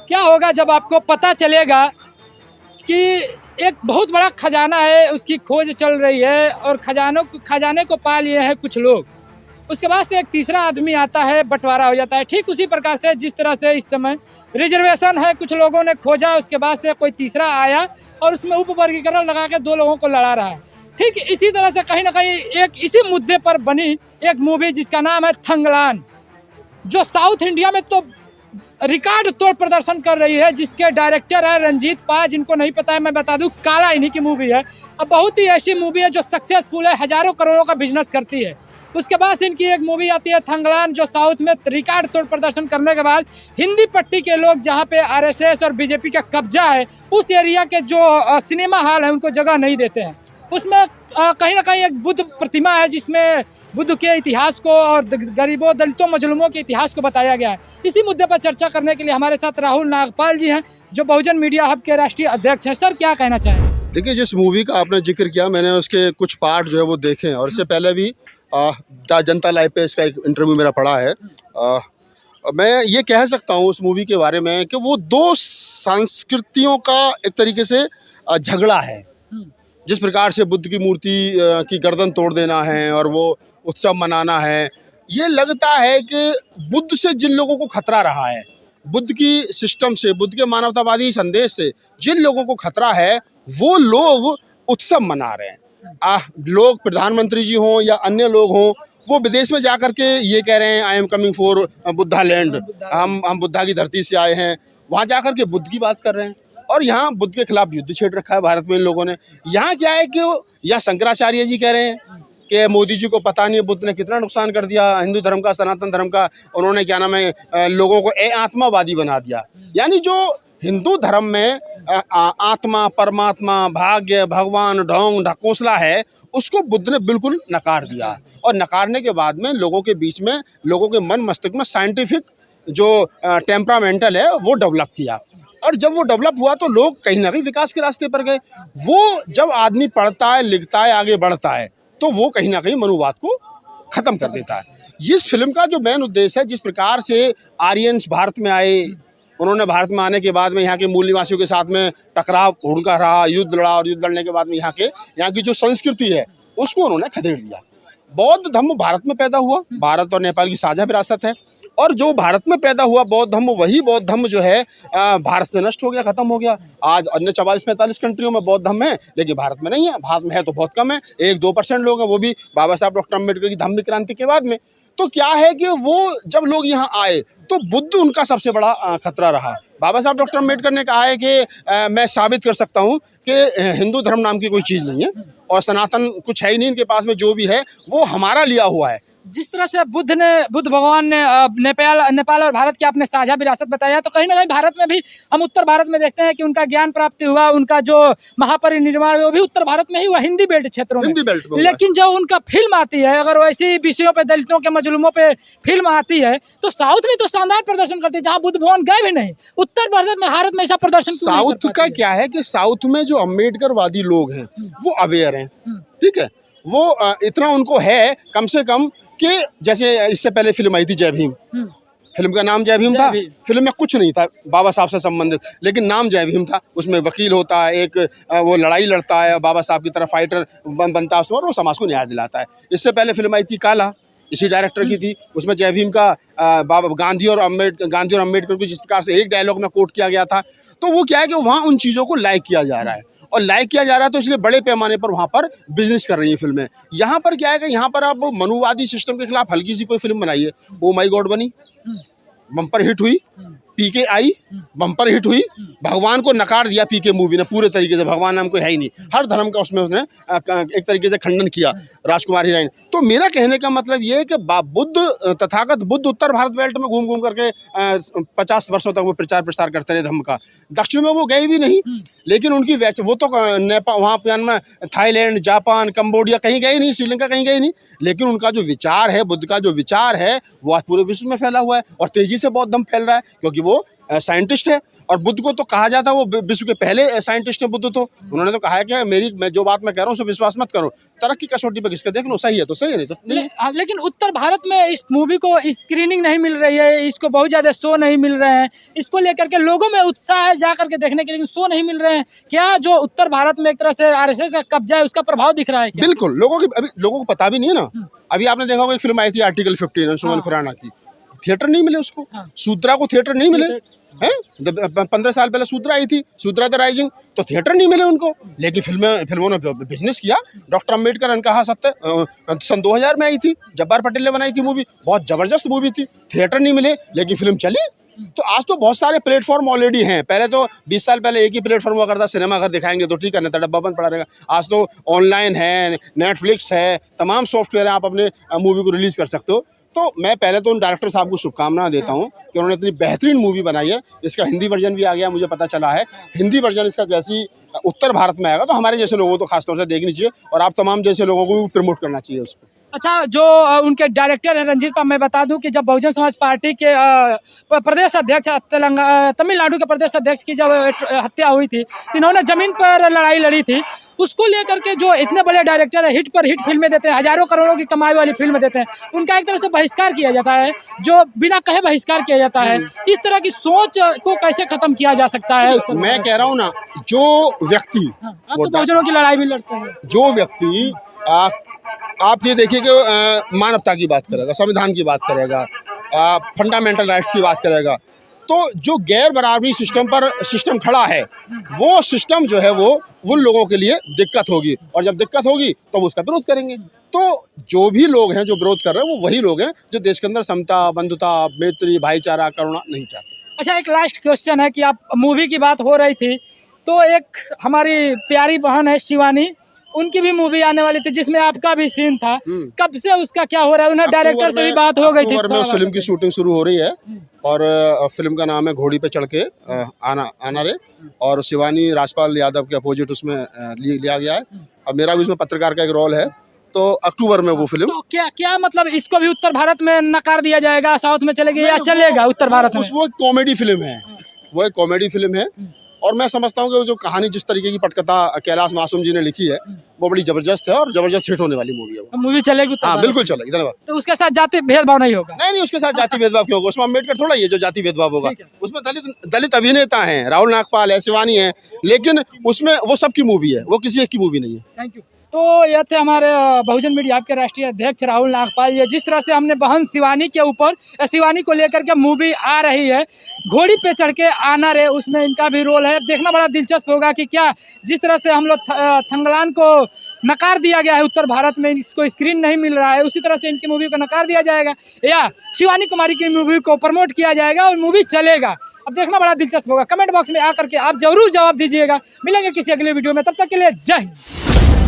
क्या होगा जब आपको पता चलेगा कि एक बहुत बड़ा खजाना है, उसकी खोज चल रही है और खजाने को पा लिए हैं कुछ लोग। उसके बाद से एक तीसरा आदमी आता है, बंटवारा हो जाता है। ठीक उसी प्रकार से जिस तरह से इस समय रिजर्वेशन है, कुछ लोगों ने खोजा, उसके बाद से कोई तीसरा आया और उसमें उपवर्गीकरण लगा के दो लोगों को लड़ा रहा है। ठीक इसी तरह से कहीं ना कहीं एक इसी मुद्दे पर बनी एक मूवी जिसका नाम है थंगलान, जो साउथ इंडिया में तो रिकॉर्ड तोड़ प्रदर्शन कर रही है, जिसके डायरेक्टर है रंजीत पा। जिनको नहीं पता है मैं बता दूं, काला इन्हीं की मूवी है। अब बहुत ही ऐसी मूवी है जो सक्सेसफुल है, हजारों करोड़ों का बिजनेस करती है। उसके बाद इनकी एक मूवी आती है थंगलान, जो साउथ में रिकॉर्ड तोड़ प्रदर्शन करने के बाद हिंदी पट्टी के लोग, जहां पे आरएसएस और बीजेपी का कब्जा है, उस एरिया के जो सिनेमा हॉल है उनको जगह नहीं देते हैं। उसमें कहीं ना कहीं एक बुद्ध प्रतिमा है, जिसमें बुद्ध के इतिहास को और गरीबों, दलितों, मजलूमों के इतिहास को बताया गया है। इसी मुद्दे पर चर्चा करने के लिए हमारे साथ राहुल नागपाल जी हैं, जो बहुजन मीडिया हब के राष्ट्रीय अध्यक्ष हैं। सर, क्या कहना चाहेंगे? देखिए, जिस मूवी का आपने जिक्र किया, मैंने उसके कुछ पार्ट जो है वो देखे हैं और इससे पहले भी जनता लाइव पे इसका एक इंटरव्यू मेरा पड़ा है। मैं ये कह सकता हूँ उस मूवी के बारे में कि वो दो संस्कृतियों का एक तरीके से झगड़ा है। जिस प्रकार से बुद्ध की मूर्ति की गर्दन तोड़ देना है और वो उत्सव मनाना है, ये लगता है कि बुद्ध से जिन लोगों को खतरा रहा है, बुद्ध की सिस्टम से, बुद्ध के मानवतावादी संदेश से जिन लोगों को खतरा है, वो लोग उत्सव मना रहे हैं। लोग, प्रधानमंत्री जी हों या अन्य लोग हों, वो विदेश में जाकर के ये कह रहे हैं I am coming for Buddha land, हम बुद्धा की धरती से आए हैं। वहाँ जाकर के बुद्ध की बात कर रहे हैं और यहाँ बुद्ध के खिलाफ युद्ध छेड़ रखा है भारत में इन लोगों ने। यहाँ क्या है कि या शंकराचार्य जी कह रहे हैं कि मोदी जी को पता नहीं है बुद्ध ने कितना नुकसान कर दिया हिंदू धर्म का, सनातन धर्म का। उन्होंने क्या नाम है, लोगों को आत्मावादी बना दिया। यानी जो हिंदू धर्म में आत्मा, परमात्मा, भाग्य, भगवान, ढोंग ढकोसला है, उसको बुद्ध ने बिल्कुल नकार दिया। और नकारने के बाद में लोगों के बीच में, लोगों के मन मस्तिष्क में साइंटिफिक जो टेम्परामेंटल है वो डेवलप किया। और जब वो डेवलप हुआ तो लोग कहीं ना कहीं विकास के रास्ते पर गए। वो जब आदमी पढ़ता है, लिखता है, आगे बढ़ता है, तो वो कहीं ना कहीं मनुवाद को ख़त्म कर देता है। इस फिल्म का जो मेन उद्देश्य है, जिस प्रकार से आर्यंस भारत में आए, उन्होंने भारत में आने के बाद में यहाँ के मूल निवासियों के साथ में टकराव उनका रहा, युद्ध लड़ा और युद्ध लड़ने के बाद में यहाँ की जो संस्कृति है उसको उन्होंने खदेड़ दिया। बौद्ध धर्म भारत में पैदा हुआ, भारत और नेपाल की साझा विरासत है। और जो भारत में पैदा हुआ बौद्ध धर्म, वही बौद्ध धर्म जो है भारत से नष्ट हो गया, ख़त्म हो गया। आज अन्य 44-45 कंट्रियों में बौद्ध धर्म है, लेकिन भारत में नहीं है। भारत में है तो बहुत कम है, 1-2% लोग हैं, वो भी बाबा साहब डॉक्टर अम्बेडकर की धार्मिक क्रांति के बाद में। तो क्या है कि वो जब लोग यहाँ आए तो बुद्ध उनका सबसे बड़ा खतरा रहा। बाबा साहब डॉक्टर अम्बेडकर ने कहा है कि मैं साबित कर सकता हूँ कि हिंदू धर्म नाम की कोई चीज़ नहीं है और सनातन कुछ है ही नहीं, इनके पास में जो भी है वो हमारा लिया हुआ है। जिस तरह से बुद्ध भगवान ने नेपाल और भारत की आपने साझा विरासत बताया, तो कहीं ना कहीं भारत में भी, हम उत्तर भारत में देखते हैं कि उनका ज्ञान प्राप्ति हुआ, उनका जो महापरिनिर्वाण वो भी उत्तर भारत में ही हुआ, हिंदी बेल्ट क्षेत्रों में। लेकिन जब उनका फिल्म आती है, अगर वैसी विषयों पे, दलितों के, मजलूमों पे फिल्म आती है, तो साउथ में तो शानदार प्रदर्शन करती है, जहाँ बुद्ध भगवान गए भी नहीं। उत्तर भारत में ऐसा प्रदर्शन साउथ का क्या है कि साउथ में जो अम्बेडकरवादी लोग हैं वो अवेयर हैं, ठीक है, वो इतना उनको है कम से कम कि जैसे इससे पहले फिल्म आई थी जय भीम, फिल्म का नाम जय भीम था। फिल्म में कुछ नहीं था बाबा साहब से संबंधित, लेकिन नाम जय भीम था। उसमें वकील होता है, एक वो लड़ाई लड़ता है, बाबा साहब की तरह फाइटर बनता है उसमें, और वो समाज को न्याय दिलाता है। इससे पहले फिल्म आई थी काला, इसी डायरेक्टर की थी। उसमें जय भीम का बाबा गांधी और अम्बेडकर को जिस प्रकार से एक डायलॉग में कोट किया गया था, तो वो क्या है कि वहाँ उन चीज़ों को लाइक किया जा रहा है, और लाइक किया जा रहा है तो इसलिए बड़े पैमाने पर वहाँ पर बिजनेस कर रही है फिल्में। यहाँ पर क्या है कि यहाँ पर आप मनुवादी सिस्टम के खिलाफ हल्की सी कोई फिल्म बनाइए, ओ माई गॉड बनी, बम्पर हिट हुई। पीके आई, बम्पर हिट हुई। भगवान को नकार दिया पीके मूवी ने पूरे तरीके से, भगवान नाम कोई है ही नहीं, हर धर्म का उसमें उसने एक तरीके से खंडन किया, राजकुमार हिरानी। तो मेरा कहने का मतलब ये है कि बुद्ध, तथागत बुद्ध उत्तर भारत बेल्ट में घूम घूम करके 50 वर्षों तक वो प्रचार प्रसार करते रहे धर्म का। दक्षिण में वो गए भी नहीं, लेकिन उनकी वो तो नेपाल, वहाँ पे में थाईलैंड, जापान, कंबोडिया कहीं गए नहीं, श्रीलंका कहीं गए नहीं, लेकिन उनका जो विचार है, बुद्ध का जो विचार है, वो आज पूरे विश्व में फैला हुआ है और तेजी से बौद्ध धर्म फैल रहा है, क्योंकि वो साइंटिस्ट है, और बुद्ध को तो कहा जाता है वो विश्व के पहले साइंटिस्ट है बुद्ध। तो उन्होंने तो कहा है कि मैं जो बात मैं कह रहा हूँ उसे विश्वास मत करो, तरक्की कसौटी पर किसका देख लो, सही है तो सही है, नहीं तो नहीं। लेकिन उत्तर भारत में इस मूवी को स्क्रीनिंग नहीं मिल रही है, इसको बहुत ज़्यादा शो नहीं मिल रहे हैं, इसको लेकर के लोगों में उत्साह है जा करके देखने के, लेकिन शो नहीं मिल रहे हैं। क्या जो उत्तर भारत में एक तरह से आरएसएस का कब्जा है उसका प्रभाव दिख रहा है क्या? बिल्कुल, अभी लोगों को पता भी नहीं है ना। अभी आपने देखा होगा एक फिल्म आई थी आर्टिकल 15 सुमन खुराना की, थिएटर नहीं मिले उसको, सूत्रा को थिएटर नहीं मिले हैं। 15 साल पहले सूत्रा आई थी, सूत्रा द राइजिंग, तो थिएटर नहीं मिले उनको, लेकिन फिल्मों ने बिजनेस किया। डॉक्टर अम्बेडकर अनकहा सत्य सन 2000 में आई थी, जब्बार पटेल ने बनाई थी मूवी, बहुत जबरदस्त मूवी थी, थिएटर नहीं मिले लेकिन फिल्म चली। तो आज तो बहुत सारे प्लेटफॉर्म ऑलरेडी हैं। पहले तो 20 साल पहले एक ही प्लेटफॉर्म हुआ करता, सिनेमा घर दिखाएंगे तो ठीक है, नहीं तो डब्बा बंद पड़ा रहेगा। आज तो ऑनलाइन है, नेटफ्लिक्स है, तमाम सॉफ्टवेयर है, आप अपने मूवी को रिलीज कर सकते हो। तो मैं पहले तो उन डायरेक्टर साहब को शुभकामनाएं देता हूं कि उन्होंने इतनी बेहतरीन मूवी बनाई है। इसका हिंदी वर्जन भी आ गया, मुझे पता चला है। हिंदी वर्जन इसका जैसी उत्तर भारत में आएगा तो हमारे जैसे लोगों को तो खासतौर से देखनी चाहिए, और आप तमाम जैसे लोगों को भी प्रमोट करना चाहिए उसको। अच्छा, जो उनके डायरेक्टर हैं रंजीत पाल, मैं बता दूं कि जब बहुजन समाज पार्टी के प्रदेश अध्यक्ष तमिलनाडु के प्रदेश अध्यक्ष की जब हत्या हुई थी तो इन्होंने जमीन पर लड़ाई लड़ी थी। उसको लेकर के जो इतने बड़े डायरेक्टर है, हिट पर हिट फिल्में देते हैं, हजारों करोड़ों की कमाई वाली फिल्म देते हैं, उनका एक तरह से बहिष्कार किया जाता है, जो बिना कहे बहिष्कार किया जाता है। इस तरह की सोच को कैसे खत्म किया जा सकता है? मैं कह रहा हूँ ना, जो व्यक्ति आप तो बहुजनों की लड़ाई भी लड़ते हैं, जो व्यक्ति आप ये देखिए कि मानवता की बात करेगा, संविधान की बात करेगा, फंडामेंटल राइट्स की बात करेगा, तो जो गैर बराबरी सिस्टम खड़ा है, वो सिस्टम जो है वो उन लोगों के लिए दिक्कत होगी, और जब दिक्कत होगी तो वो उसका विरोध करेंगे। तो जो भी लोग हैं जो विरोध कर रहे हैं वो वही लोग हैं जो देश के अंदर समता, बंधुता, मैत्री, भाईचारा, करुणा नहीं चाहते। अच्छा, एक लास्ट क्वेश्चन है कि आप मूवी की बात हो रही थी तो एक हमारी प्यारी बहन है शिवानी, उनकी भी मूवी आने वाली थी जिसमें आपका भी सीन था, कब से उसका क्या हो रहा है? उन्हें डायरेक्टर से भी बात हो गई थी। अक्टूबर में उस फिल्म की शूटिंग शुरू हो रही है, और फिल्म का नाम है घोड़ी पे चढ़ के आना रे, और शिवानी राजपाल यादव के अपोजिट उसमें लिया गया है। अब मेरा भी उसमें पत्रकार का एक रोल है, तो अक्टूबर में वो फिल्म। तो क्या मतलब इसको भी उत्तर भारत में नकार दिया जाएगा, साउथ में चलेगी या चलेगा उत्तर भारत में? वो कॉमेडी फिल्म है, वो एक कॉमेडी फिल्म है, और मैं समझता हूँ कि जो कहानी जिस तरीके की पटकथा कैलाश मासूम जी ने लिखी है वो बड़ी जबरदस्त है, और जबरदस्त हिट होने वाली मूवी है वो। मूवी चलेगी? हाँ बिल्कुल चलेगी, धन्यवाद। तो उसके साथ जाति भेदभाव नहीं होगा? नहीं, उसके साथ जाति भेदभाव क्यों होगा? उसमें अम्बेडकर थोड़ा ही है जो जाति भेदभाव होगा। उसमें दलित अभिनेता हैं, राहुल नागपाल है, शिवानी है, लेकिन उसमें वो सबकी मूवी है, वो किसी एक की मूवी नहीं है। Thank you. तो यह थे हमारे बहुजन मीडिया के राष्ट्रीय अध्यक्ष राहुल नागपाल। ये जिस तरह से हमने बहन शिवानी के ऊपर, शिवानी को लेकर के मूवी आ रही है घोड़ी पे चढ़ के आना रे, उसमें इनका भी रोल है। देखना बड़ा दिलचस्प होगा कि क्या जिस तरह से हम लोग थंगलान को नकार दिया गया है उत्तर भारत में, इसको स्क्रीन नहीं मिल रहा है, उसी तरह से इनकी मूवी को नकार दिया जाएगा या शिवानी कुमारी की मूवी को प्रमोट किया जाएगा और मूवी चलेगा। अब देखना बड़ा दिलचस्प होगा। कमेंट बॉक्स में आकर के आप जरूर जवाब दीजिएगा। मिलेंगे किसी अगले वीडियो में, तब तक के लिए जय हिंद।